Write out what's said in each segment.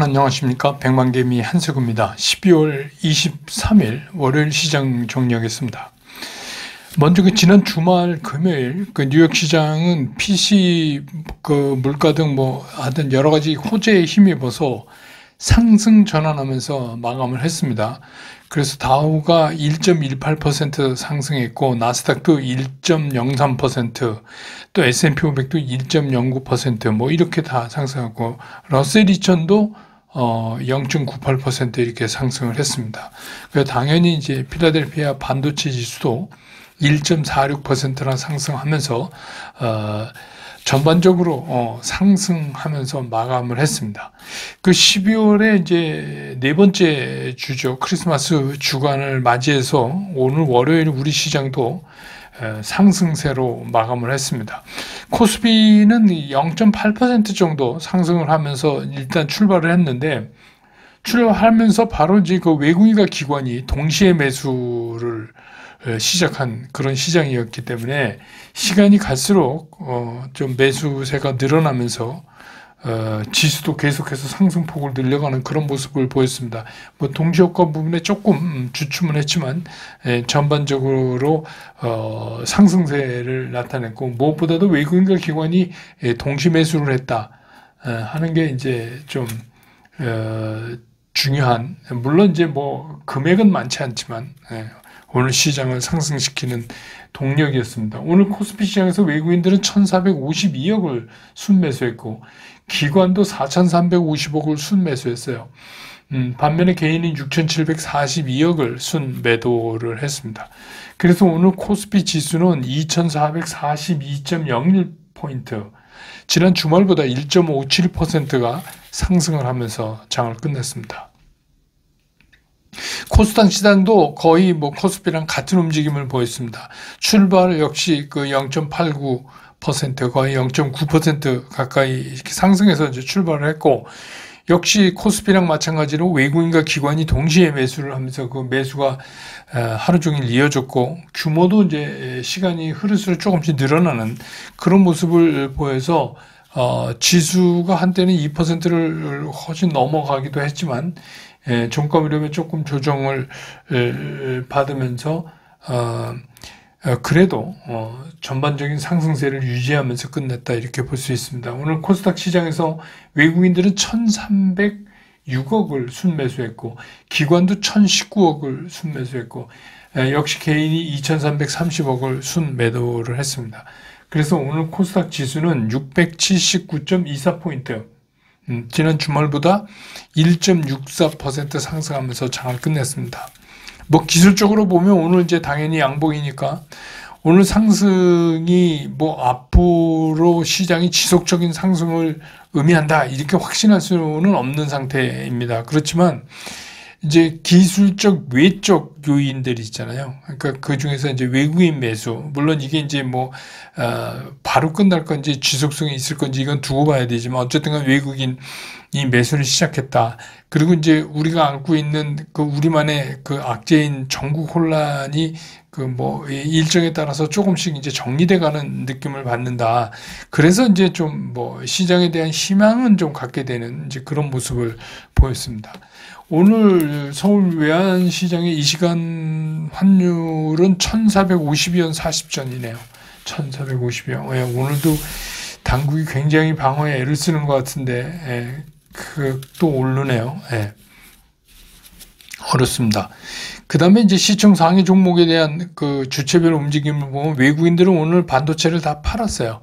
안녕하십니까. 백만개미 한석우입니다. 12월 23일 월요일 시장 정리하겠습니다. 먼저 지난 주말 금요일 뉴욕 시장은 PC 물가 등 하여튼 여러 가지 호재에 힘입어서 상승 전환하면서 마감을 했습니다. 그래서 다우가 1.18% 상승했고 나스닥도 1.03%, 또 S&P 500도 1.09% 이렇게 다 상승하고 러셀 2000도 0.98% 이렇게 상승을 했습니다. 그래서 당연히 이제 필라델피아 반도체 지수도 1.46%나 상승하면서 전반적으로 상승하면서 마감을 했습니다. 12월에 이제 네 번째 주죠. 크리스마스 주간을 맞이해서 오늘 월요일 우리 시장도 상승세로 마감을 했습니다. 코스피는 0.8% 정도 상승을 하면서 일단 출발을 했는데, 출발하면서 바로 이제 외국인과 기관이 동시에 매수를 시작한 그런 시장이었기 때문에 시간이 갈수록 좀 매수세가 늘어나면서 지수도 계속해서 상승폭을 늘려가는 그런 모습을 보였습니다. 동시효과 부분에 조금 주춤은 했지만 전반적으로 상승세를 나타냈고, 무엇보다도 외국인과 기관이 동시 매수를 했다 하는 게 이제 좀 중요한, 물론 이제 금액은 많지 않지만 오늘 시장을 상승시키는 동력이었습니다. 오늘 코스피 시장에서 외국인들은 1,452억을 순매수했고 기관도 4,350억을 순매수했어요. 반면에 개인이 6,742억을 순매도를 했습니다. 그래서 오늘 코스피 지수는 2,442.01포인트, 지난 주말보다 1.57%가 상승을 하면서 장을 끝냈습니다. 코스닥 시장도 거의 코스피랑 같은 움직임을 보였습니다. 출발 역시 0.89%, 거의 0.9% 가까이 이렇게 상승해서 이제 출발을 했고, 역시 코스피랑 마찬가지로 외국인과 기관이 동시에 매수를 하면서 그 매수가 하루 종일 이어졌고, 규모도 이제 시간이 흐를수록 조금씩 늘어나는 그런 모습을 보여서 지수가 한때는 2%를 훨씬 넘어가기도 했지만 종가 무렵에 조금 조정을 받으면서 그래도 전반적인 상승세를 유지하면서 끝냈다 이렇게 볼 수 있습니다. 오늘 코스닥 시장에서 외국인들은 1,306억을 순매수했고 기관도 1,019억을 순매수했고 역시 개인이 2,330억을 순매도를 했습니다. 그래서 오늘 코스닥 지수는 679.24포인트, 지난 주말보다 1.64% 상승하면서 장을 끝냈습니다. 기술적으로 보면 오늘 이제 당연히 양봉이니까 오늘 상승이 앞으로 시장이 지속적인 상승을 의미한다 이렇게 확신할 수는 없는 상태입니다. 그렇지만 이제 기술적 외적 요인들이 있잖아요. 그러니까 그 중에서 이제 외국인 매수, 물론 이게 이제 바로 끝날 건지 지속성이 있을 건지 이건 두고 봐야 되지만 어쨌든 간 외국인이 매수를 시작했다. 그리고 이제 우리가 안고 있는 우리만의 악재인 전국 혼란이 일정에 따라서 조금씩 이제 정리돼 가는 느낌을 받는다. 그래서 이제 좀 시장에 대한 희망은 좀 갖게 되는 이제 그런 모습을 보였습니다. 오늘 서울 외환시장의 이 시간 환율은 1,452원 40전이네요. 1,452원. 오늘도 당국이 굉장히 방어에 애를 쓰는 것 같은데 또 오르네요. 어렵습니다. 그 다음에 이제 시총 상위 종목에 대한 주체별 움직임을 보면 외국인들은 오늘 반도체를 다 팔았어요.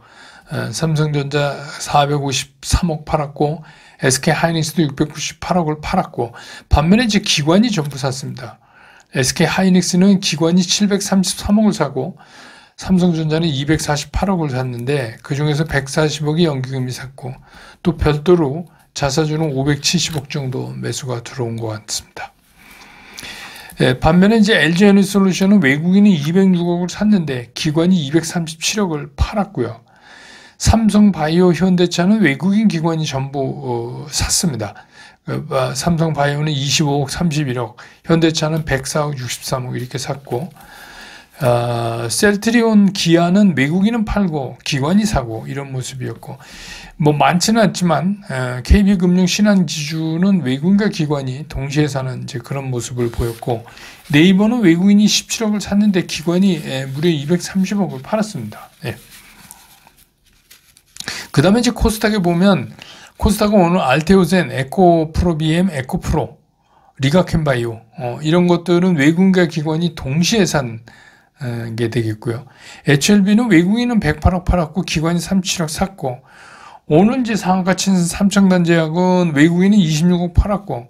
삼성전자 453억 팔았고 SK 하이닉스도 698억을 팔았고, 반면에 이제 기관이 전부 샀습니다. SK 하이닉스는 기관이 733억을 사고 삼성전자는 248억을 샀는데 그 중에서 140억이 연기금이 샀고, 또 별도로 자사주는 570억 정도 매수가 들어온 것 같습니다. 반면에 이제 LG에너지솔루션은 외국인이 206억을 샀는데 기관이 237억을 팔았고요. 삼성바이오, 현대차는 외국인 기관이 전부 샀습니다. 삼성바이오는 25억 31억, 현대차는 104억 63억 이렇게 샀고, 셀트리온 기아는 외국인은 팔고 기관이 사고 이런 모습이었고, 뭐 많지는 않지만 KB금융 신한지주는 외국인과 기관이 동시에 사는 이제 그런 모습을 보였고, 네이버는 외국인이 17억을 샀는데 기관이 무려 230억을 팔았습니다. 예. 그 다음에 이제 코스닥에 보면, 코스닥은 오늘 알테오젠, 에코프로비엠, 에코프로, 리가켄바이오 이런 것들은 외국인과 기관이 동시에 산 게 되겠고요. HLB는 외국인은 108억 팔았고 기관이 37억 샀고, 오늘 이제 상한가 친 삼성전자제약은 외국인이 26억 팔았고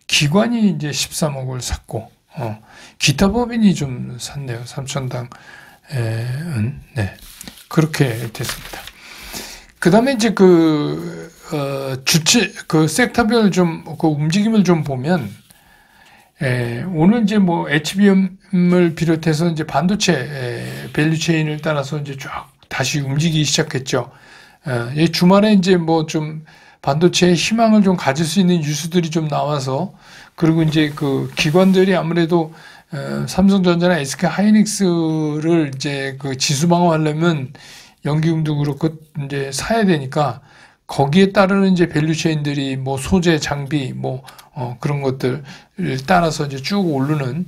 기관이 이제 13억을 샀고, 기타 법인이 좀 샀네요. 삼천당 네, 그렇게 됐습니다. 그 다음에 이제 주체 섹터별 좀 그 움직임을 좀 보면, 오늘 이제 뭐 HBM을 비롯해서 이제 반도체 밸류체인을 따라서 이제 쫙 다시 움직이기 시작했죠. 주말에 이제 뭐 좀 반도체의 희망을 좀 가질 수 있는 뉴스들이 좀 나와서, 그리고 이제 그 기관들이 아무래도 삼성전자나 SK 하이닉스를 이제 그 지수 방어하려면 연기금도 그렇고 이제 사야 되니까, 거기에 따르는 이제 밸류체인들이 뭐 소재, 장비, 뭐 그런 것들을 따라서 이제 쭉 오르는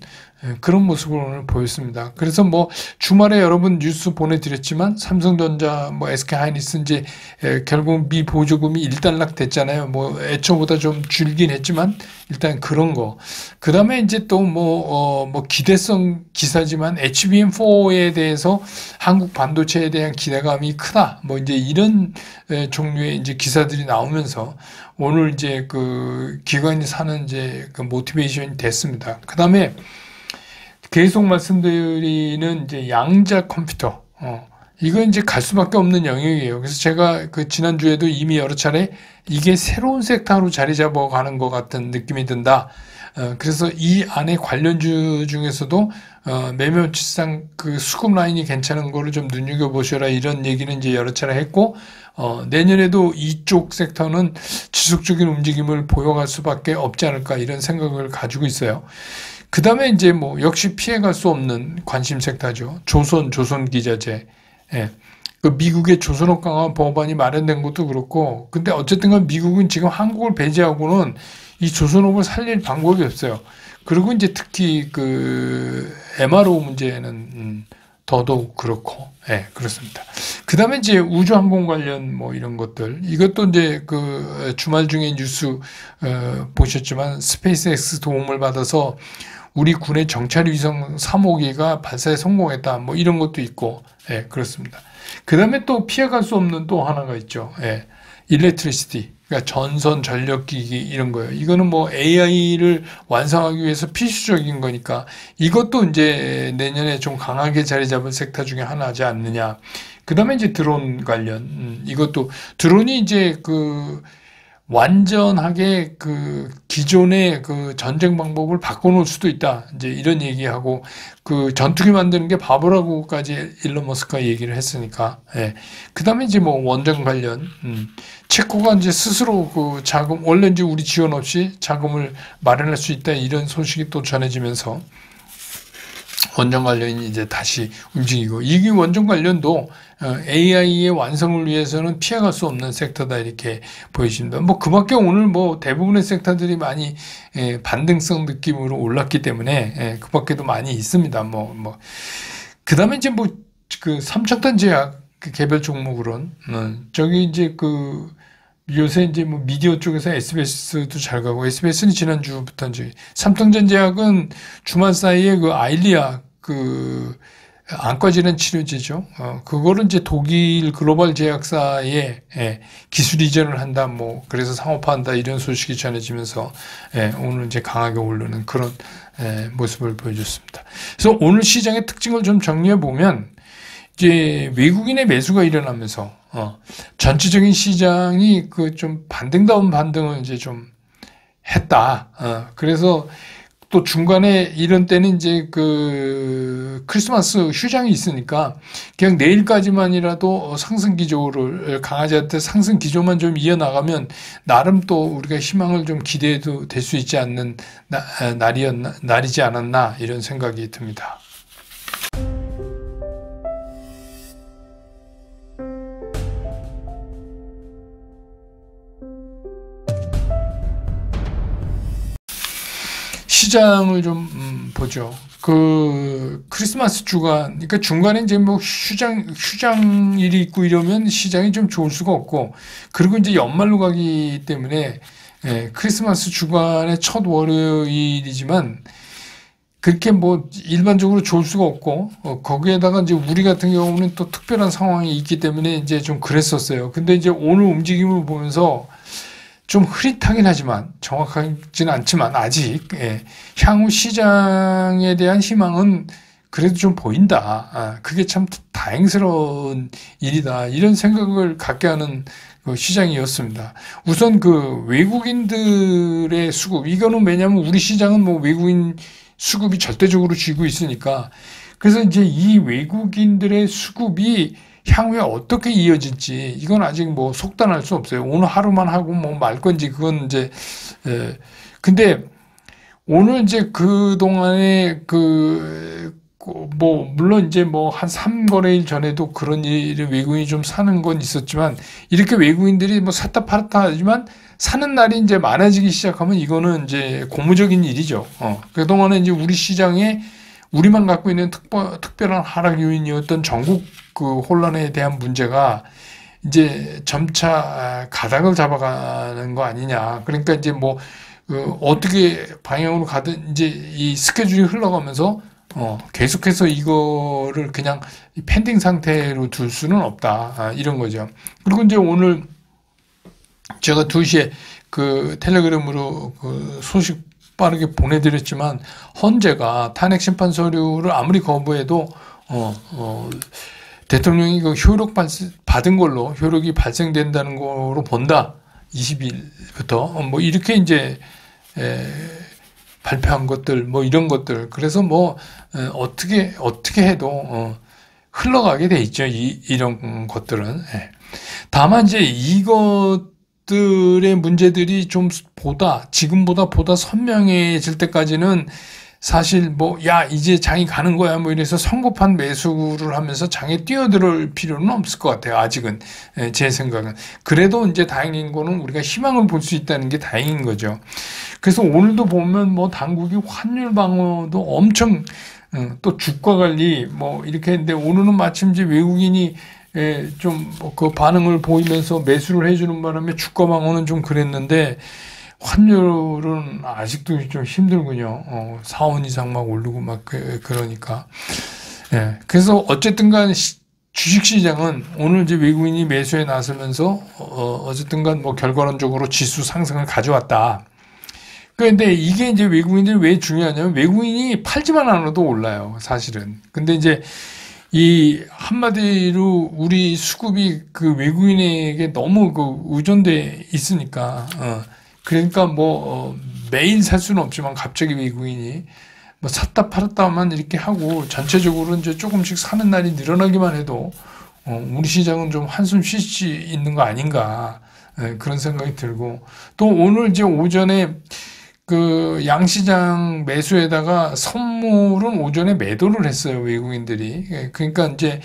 그런 모습을 오늘 보였습니다. 그래서 뭐 주말에 여러분 뉴스 보내드렸지만 삼성전자, 뭐 SK 하이닉스 이제 결국 미 보조금이 일단락 됐잖아요. 뭐 애초보다 좀 줄긴 했지만 일단 그런 거. 그 다음에 이제 또 뭐 기대성 기사지만 HBM4에 대해서 한국 반도체에 대한 기대감이 크다. 뭐 이제 이런 종류의 이제 기사들이 나오면서 오늘 이제 그 기관이 사는 이제 그 모티베이션이 됐습니다. 그 다음에 계속 말씀드리는 이제 양자 컴퓨터. 이건 이제 갈 수밖에 없는 영역이에요. 그래서 제가 그 지난주에도 이미 여러 차례 이게 새로운 섹터로 자리 잡아가는 것 같은 느낌이 든다. 그래서 이 안에 관련주 중에서도 매매치상 그 수급 라인이 괜찮은 거를 좀 눈여겨보셔라, 이런 얘기는 이제 여러 차례 했고, 내년에도 이쪽 섹터는 지속적인 움직임을 보여갈 수밖에 없지 않을까, 이런 생각을 가지고 있어요. 그 다음에 이제 뭐 역시 피해갈 수 없는 관심 섹터죠. 조선기자재. 예. 그 미국의 조선업 강화 법안이 마련된 것도 그렇고, 근데 어쨌든 간 미국은 지금 한국을 배제하고는 이 조선업을 살릴 방법이 없어요. 그리고 이제 특히 그 MRO 문제는 더더욱 그렇고, 예, 그렇습니다. 그 다음에 이제 우주항공 관련 뭐 이런 것들, 이것도 이제 그 주말 중에 뉴스 보셨지만 스페이스X 도움을 받아서 우리 군의 정찰 위성 3호기가 발사에 성공했다, 뭐 이런 것도 있고, 예, 그렇습니다. 그 다음에 또 피해갈 수 없는 또 하나가 있죠. 예, 일렉트리시티. 그러니까 전선, 전력기기 이런 거예요. 이거는 뭐 AI를 완성하기 위해서 필수적인 거니까 이것도 이제 내년에 좀 강하게 자리 잡을 섹터 중에 하나지 않느냐. 그 다음에 이제 드론 관련, 이것도 드론이 이제 그 완전하게 그 기존의 그 전쟁 방법을 바꿔놓을 수도 있다. 이제 이런 얘기하고, 그 전투기 만드는 게 바보라고까지 일론 머스크가 얘기를 했으니까. 예. 그 다음에 이제 뭐 원전 관련, 체코가 이제 스스로 그 자금, 원래 이제 우리 지원 없이 자금을 마련할 수 있다, 이런 소식이 또 전해지면서 원전 관련이 이제 다시 움직이고, 이 원전 관련도 AI의 완성을 위해서는 피해갈 수 없는 섹터다, 이렇게 보여집니다. 뭐 그밖에 오늘 뭐 대부분의 섹터들이 많이 반등성 느낌으로 올랐기 때문에 그밖에도 많이 있습니다. 그 다음에 이제 뭐 그 삼척단 제약 그 개별 종목으로는 저기 이제 그 요새 이제 뭐 미디어 쪽에서 SBS도 잘 가고, SBS는 지난주부터 이제 삼성전자제약은 주말 사이에 그 아일리아 그 안과 질환 치료제죠. 그거를 이제 독일 글로벌 제약사에 기술 이전을 한다, 뭐 그래서 상업화한다, 이런 소식이 전해지면서 오늘 이제 강하게 오르는 그런 모습을 보여줬습니다. 그래서 오늘 시장의 특징을 좀 정리해 보면, 이제 외국인의 매수가 일어나면서 전체적인 시장이 그 좀 반등다운 반등을 이제 좀 했다. 그래서 또 중간에 이런 때는 이제 그 크리스마스 휴장이 있으니까 그냥 내일까지만이라도 상승 기조를 강하지 않듯 상승 기조만 좀 이어나가면 나름 또 우리가 희망을 좀 기대해도 될 수 있지 않는 날이지 않았나, 이런 생각이 듭니다. 시장을 좀 보죠. 그 크리스마스 주간, 그러니까 중간에 이제 뭐 휴장일이 있고 이러면 시장이 좀 좋을 수가 없고, 그리고 이제 연말로 가기 때문에 크리스마스 주간의 첫 월요일이지만 그렇게 뭐 일반적으로 좋을 수가 없고, 거기에다가 이제 우리 같은 경우는 또 특별한 상황이 있기 때문에 이제 좀 그랬었어요. 근데 이제 오늘 움직임을 보면서 좀 흐릿하긴 하지만 정확하지는 않지만 아직 향후 시장에 대한 희망은 그래도 좀 보인다. 그게 참 다행스러운 일이다. 이런 생각을 갖게 하는 그 시장이었습니다. 우선 그 외국인들의 수급, 이거는 왜냐하면 우리 시장은 뭐 외국인 수급이 절대적으로 쥐고 있으니까, 그래서 이제 이 외국인들의 수급이 향후에 어떻게 이어질지 이건 아직 뭐 속단할 수 없어요. 오늘 하루만 하고 뭐 말 건지 그건 이제 근데 오늘 이제 그 동안에 뭐 물론 이제 뭐 한 3거래일 전에도 그런 일이 외국인이 좀 사는 건 있었지만, 이렇게 외국인들이 뭐 샀다 팔았다 하지만 사는 날이 이제 많아지기 시작하면 이거는 이제 고무적인 일이죠. 그동안에 이제 우리 시장에 우리만 갖고 있는 특별한 하락 요인이었던 전국 그 혼란에 대한 문제가 이제 점차 가닥을 잡아가는 거 아니냐. 그러니까 이제 뭐 어떻게 방향으로 가든 이제 이 스케줄이 흘러가면서 계속해서 이거를 그냥 펜딩 상태로 둘 수는 없다. 이런 거죠. 그리고 이제 오늘 제가 2시에 그 텔레그램으로 그 소식 빠르게 보내드렸지만, 헌재가 탄핵 심판 서류를 아무리 거부해도 대통령이 그 받은 걸로 효력이 발생된다는 거로 본다. 20일부터 뭐 이렇게 이제 발표한 것들, 뭐 이런 것들. 그래서 뭐 어떻게 해도 흘러가게 돼 있죠. 이런 것들은. 다만 이제 이것들의 문제들이 좀 지금보다 보다 선명해질 때까지는 사실 뭐 이제 장이 가는 거야 뭐 이래서 성급한 매수를 하면서 장에 뛰어들 필요는 없을 것 같아요. 아직은 제 생각은. 그래도 이제 다행인 거는 우리가 희망을 볼 수 있다는 게 다행인 거죠. 그래서 오늘도 보면 뭐 당국이 환율 방어도 엄청 또 주가 관리 뭐 이렇게 했는데, 오늘은 마침 이제 외국인이 좀 그 반응을 보이면서 매수를 해주는 바람에 주가 방어는 좀 그랬는데, 환율은 아직도 좀 힘들군요. 4원 이상 막 오르고 막 그러니까. 그래서 어쨌든 간 주식시장은 오늘 이제 외국인이 매수에 나서면서 어쨌든 간 뭐 결과론적으로 지수 상승을 가져왔다. 그런데 이게 이제 외국인들이 왜 중요하냐면, 외국인이 팔지만 않아도 올라요, 사실은. 근데 이제 이 한마디로 우리 수급이 그 외국인에게 너무 그 의존돼 있으니까, 그러니까 뭐 매일 살 수는 없지만 갑자기 외국인이 뭐 샀다 팔았다만 이렇게 하고 전체적으로 이제 조금씩 사는 날이 늘어나기만 해도 우리 시장은 좀 한숨 쉴 수 있는 거 아닌가, 그런 생각이 들고, 또 오늘 이제 오전에 그 양시장 매수에다가 선물은 오전에 매도를 했어요, 외국인들이. 그러니까 이제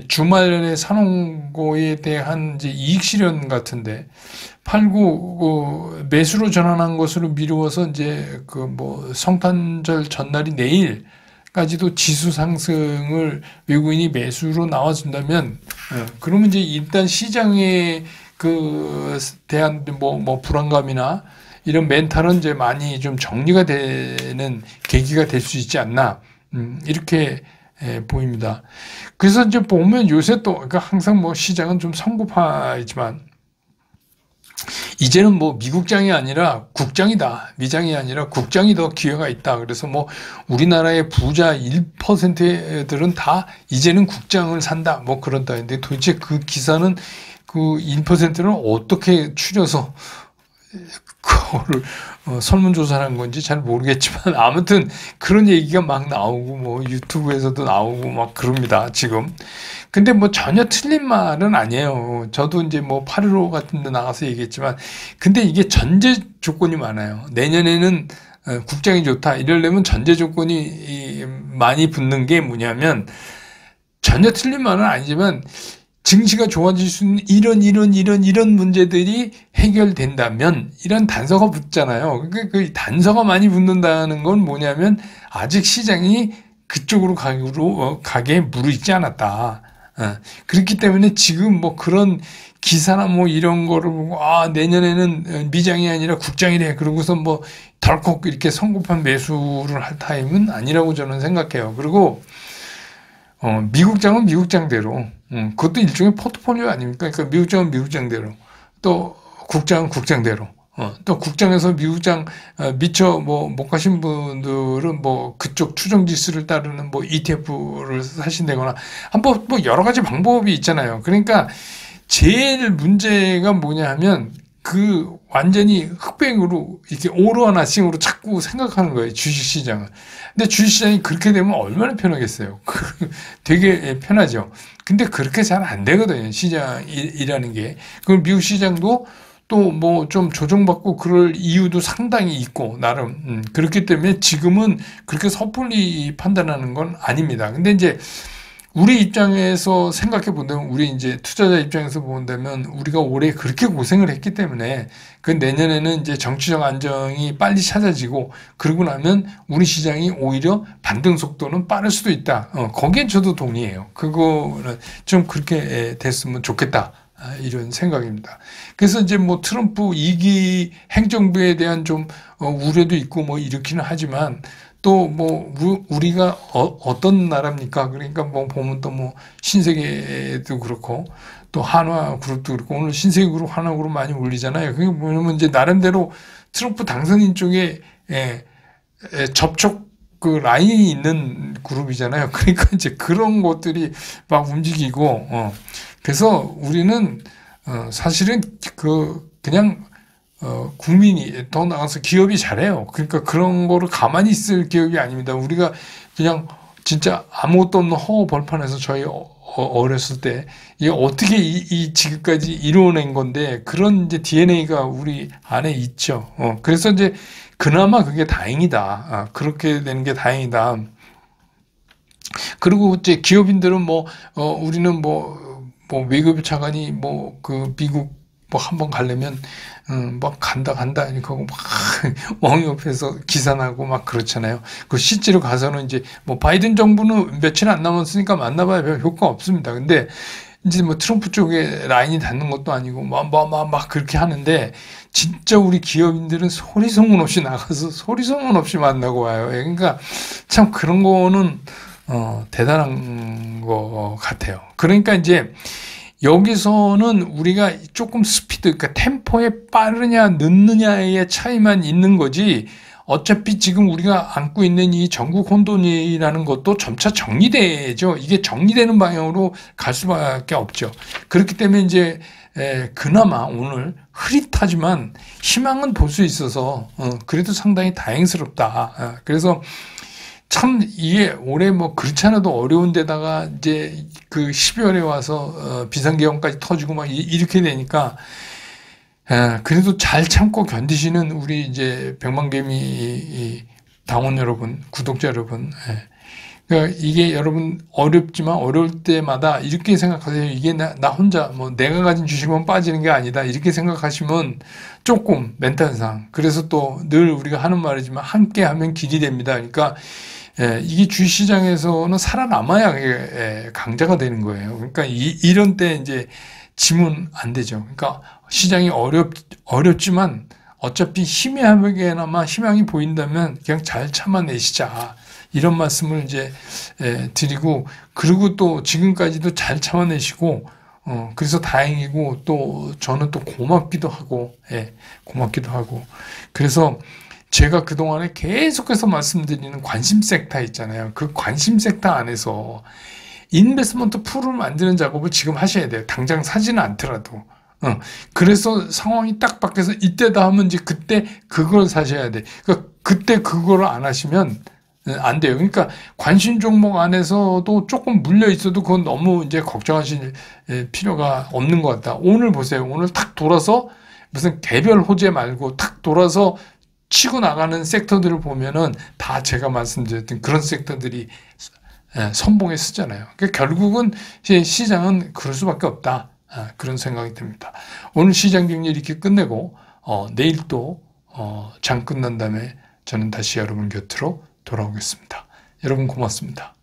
주말에 사놓은 거에 대한 이제 이익 실현 같은데, 팔고 매수로 전환한 것으로 미루어서 이제 그 뭐 성탄절 전날이 내일까지도 지수 상승을 외국인이 매수로 나와준다면, 그러면 이제 일단 시장에 그 대한 뭐 불안감이나 이런 멘탈은 이제 많이 좀 정리가 되는 계기가 될 수 있지 않나, 이렇게 보입니다. 그래서 이제 보면 요새 또 그러니까 항상 뭐 시장은 좀 성급하지만, 이제는 뭐 미국장이 아니라 국장이다, 미장이 아니라 국장이 더 기회가 있다. 그래서 뭐 우리나라의 부자 1%들은 다 이제는 국장을 산다, 뭐 그런다. 근데 도대체 그 기사는 그 1%를 어떻게 추려서 그거를 설문조사를 한 건지 잘 모르겠지만, 아무튼 그런 얘기가 막 나오고 뭐 유튜브에서도 나오고 막 그럽니다, 지금. 근데 뭐 전혀 틀린 말은 아니에요. 저도 이제 뭐 8.15 같은 데 나가서 얘기했지만, 근데 이게 전제 조건이 많아요. 내년에는 국장이 좋다 이러려면 전제 조건이 많이 붙는 게 뭐냐면, 전혀 틀린 말은 아니지만 증시가 좋아질 수 있는 이런 문제들이 해결된다면 이런 단서가 붙잖아요. 그 단서가 많이 붙는다는 건 뭐냐면 아직 시장이 그쪽으로 가게 무르익지 않았다. 그렇기 때문에 지금 뭐 그런 기사나 뭐 이런 거를 보고 내년에는 미장이 아니라 국장이래 그러고서 뭐 덜컥 이렇게 성급한 매수를 할 타임은 아니라고 저는 생각해요. 그리고 미국장은 미국장대로 그것도 일종의 포트폴리오 아닙니까? 그러니까 미국장은 미국장대로 또 국장은 국장대로 또 국장에서 미국장 미처 뭐 못 가신 분들은 뭐 그쪽 추정 지수를 따르는 뭐 ETF를 사신다거나 한번 뭐 여러 가지 방법이 있잖아요. 그러니까 제일 문제가 뭐냐 하면 그 완전히 흑백으로 이렇게 all or nothing으로 자꾸 생각하는 거예요. 주식시장은. 근데 주식시장이 그렇게 되면 얼마나 편하겠어요. 되게 편하죠. 근데 그렇게 잘 안 되거든요. 시장이라는 게. 그럼 미국 시장도 또 뭐 좀 조정받고 그럴 이유도 상당히 있고 나름 그렇기 때문에 지금은 그렇게 섣불리 판단하는 건 아닙니다. 근데 이제 우리 입장에서 생각해 본다면 우리 이제 투자자 입장에서 본다면 우리가 올해 그렇게 고생을 했기 때문에 그 내년에는 이제 정치적 안정이 빨리 찾아지고 그러고 나면 우리 시장이 오히려 반등 속도는 빠를 수도 있다. 거기에 저도 동의해요. 그거는 좀 그렇게 됐으면 좋겠다. 이런 생각입니다. 그래서 이제 뭐 트럼프 2기 행정부에 대한 좀 우려도 있고 뭐 이렇기는 하지만 또 뭐 우리가 어떤 나라입니까? 그러니까 뭐 보면 또 뭐 신세계도 그렇고 또 한화 그룹도 그렇고 오늘 신세계 그룹 한화 그룹 많이 올리잖아요. 그게 뭐냐면 이제 나름대로 트럼프 당선인 쪽에 접촉 그 라인이 있는 그룹이잖아요. 그러니까 이제 그런 것들이 막 움직이고 그래서 우리는 사실은 그냥 국민이 더 나가서 기업이 잘해요. 그러니까 그런 거를 가만히 있을 기업이 아닙니다. 우리가 그냥 진짜 아무것도 없는 허허 벌판에서 저희 어렸을 때 이게 어떻게 이 지금까지 이루어낸 건데 그런 이제 DNA가 우리 안에 있죠. 그래서 이제 그나마 그게 다행이다. 그렇게 되는 게 다행이다. 그리고 이제 기업인들은 우리는 외교부 차관이 그 미국 한번 가려면 막 간다 이렇게 하고 막 왕옆에서 기사 나고 막 그렇잖아요. 그 실제로 가서는 이제 바이든 정부는 며칠 안 남았으니까 만나봐야 별 효과 없습니다. 근데 이제 트럼프 쪽에 라인이 닿는 것도 아니고 막 그렇게 하는데 진짜 우리 기업인들은 소리 소문 없이 나가서 소리 소문 없이 만나고 와요. 그러니까 참 그런 거는 대단한 것 같아요. 그러니까 이제 여기서는 우리가 조금 스피드, 그러니까 템포에 빠르냐 늦느냐의 차이만 있는 거지 어차피 지금 우리가 안고 있는 이 전국 혼돈이라는 것도 점차 정리되죠. 이게 정리되는 방향으로 갈 수밖에 없죠. 그렇기 때문에 이제 그나마 오늘 흐릿하지만 희망은 볼 수 있어서 그래도 상당히 다행스럽다. 그래서 참 이게 올해 그렇지 않아도 어려운 데다가 이제 그 12월에 와서 비상계엄까지 터지고 막 이렇게 되니까 그래도 잘 참고 견디시는 우리 이제 백만개미 당원 여러분, 구독자 여러분, 그러니까 이게 여러분 어렵지만 어려울 때마다 이렇게 생각하세요. 이게 나 혼자 내가 가진 주식만 빠지는 게 아니다. 이렇게 생각하시면 조금 멘탈상 그래서 또 늘 우리가 하는 말이지만 함께하면 길이 됩니다. 그러니까 이게 주식시장에서는 살아남아야 강자가 되는 거예요. 그러니까 이런 때 이제 지면 안 되죠. 그러니까 시장이 어렵지만 어차피 희미하게나마 희망이 보인다면 그냥 잘 참아내시자. 이런 말씀을 이제 드리고 그리고 또 지금까지도 잘 참아내시고 그래서 다행이고 또 저는 또 고맙기도 하고 그래서 제가 그동안에 계속해서 말씀드리는 관심 섹터 있잖아요. 그 관심 섹터 안에서 인베스트먼트 풀을 만드는 작업을 지금 하셔야 돼요. 당장 사지는 않더라도. 그래서 상황이 딱 바뀌어서 이때다 하면 이제 그때 그걸 사셔야 돼. 그러니까 그때 그걸 안 하시면 안 돼요. 그러니까 관심 종목 안에서도 조금 물려 있어도 그건 너무 이제 걱정하실 필요가 없는 것 같다. 오늘 보세요. 오늘 탁 돌아서 무슨 개별 호재 말고 탁 돌아서 치고 나가는 섹터들을 보면은 다 제가 말씀드렸던 그런 섹터들이 선봉에 쓰잖아요. 그러니까 결국은 시장은 그럴 수밖에 없다. 그런 생각이 듭니다. 오늘 시장 정리 이렇게 끝내고 내일 또 장 끝난 다음에 저는 다시 여러분 곁으로 돌아오겠습니다. 여러분 고맙습니다.